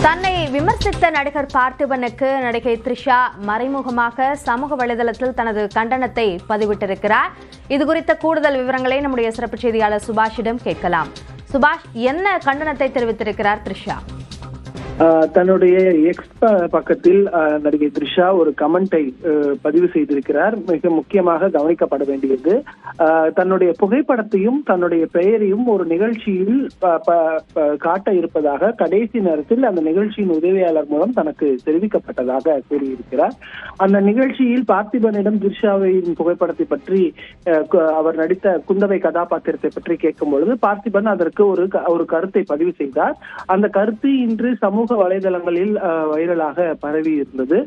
தன்னை விமர்சித்த நடிகர் பார்த்திபனுக்கு நடிகை த்ரிஷா மறைமுகமாக சமூக வலைதளத்தில் தனது கண்டனத்தை பதிவிட்டிருக்கிறார். இது குறித்த கூடுதல் விவரங்களை நம்முடைய சிறப்பு செய்தியாளர் சுபாஷிடம் கேட்கலாம். சுபாஷ், என்ன கண்டனத்தை தெரிவித்திருக்கிறார் த்ரிஷா? தன்னுடைய எக்ஸ் பக்கத்தில் நடிகை த்ரிஷா ஒரு கமெண்டை பதிவு செய்திருக்கிறார். மிக முக்கியமாக கவனிக்கப்பட வேண்டியது, தன்னுடைய புகைப்படத்தையும் தன்னுடைய பெயரையும் ஒரு நிகழ்ச்சியில் காட்ட இருப்பதாக கடைசி நேரத்தில் அந்த நிகழ்ச்சியின் உதவியாளர் மூலம் தனக்கு தெரிவிக்கப்பட்டதாக கூறியிருக்கிறார். அந்த நிகழ்ச்சியில் பார்த்திபனிடம் த்ரிஷாவின் புகைப்படத்தை பற்றி, அவர் நடித்த குந்தவை கதாபாத்திரத்தை பற்றி கேட்கும் பொழுது பார்த்திபன் அதற்கு ஒரு கருத்தை பதிவு செய்தார். அந்த கருத்து இன்று சமூக வலைதளங்களில் வைரலாக பரவி இருந்தது.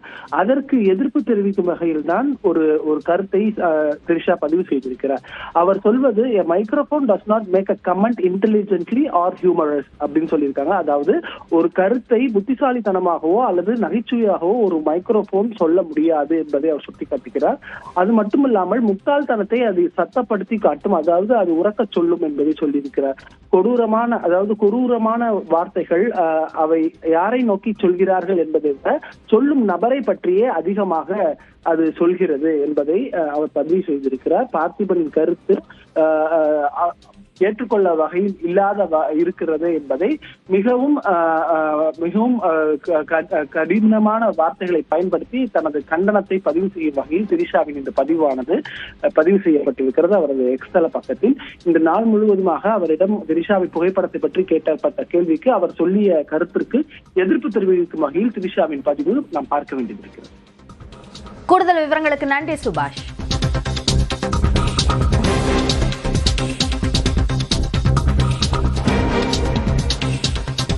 அதற்கு எதிர்ப்பு தெரிவிக்கும் வகையில் தான் ஒரு கருத்தை த்ரிஷா பதிவு செய்திருக்கிறார். அவர் சொல்வது, a microphone does not make a comment intelligently or humorous அப்படின்னு சொல்லியிருக்காங்க. அதாவது ஒரு கருத்தை புத்திசாலித்தனமாகவோ அல்லது நகைச்சுவையாகவோ ஒரு மைக்ரோபோன் சொல்ல முடியாது என்பதை அவர் சுட்டிக்காட்டுகிறார். அது மட்டுமில்லாமல் முட்டாள்தனத்தை அது சத்தப்படுத்தி காட்டும், அதாவது அது உறக்க சொல்லும் என்பதை சொல்லியிருக்கிறார். கொடூரமான வார்த்தைகள் அவை யாரை நோக்கி சொல்கிறார்கள் என்பதை விட சொல்லும் நபரை பற்றியே அதிகமாக அது சொல்கிறது என்பதை அவர் பதிவு செய்திருக்கிறார். பார்த்திபனின் கருத்து ஏற்றுக்கொள்ள வகையில் இல்லாத இருக்கிறது என்பதை மிகவும் கடினமான வார்த்தைகளை பயன்படுத்தி தனது கண்டனத்தை பதிவு செய்யும் வகையில் த்ரிஷாவின் இந்த பதிவானது பதிவு செய்யப்பட்டிருக்கிறது அவரது எக்ஸ்தல பக்கத்தில். இந்த நாள் முழுவதுமாக அவரிடம் த்ரிஷாவின் புகைப்படத்தை பற்றி கேட்கப்பட்ட கேள்விக்கு அவர் சொல்லிய கருத்திற்கு எதிர்ப்பு தெரிவிக்கும் வகையில் த்ரிஷாவின் பதிவு நாம் பார்க்க வேண்டியிருக்கிறது. கூடுதல் விவரங்களுக்கு நன்றி சுபாஷ்.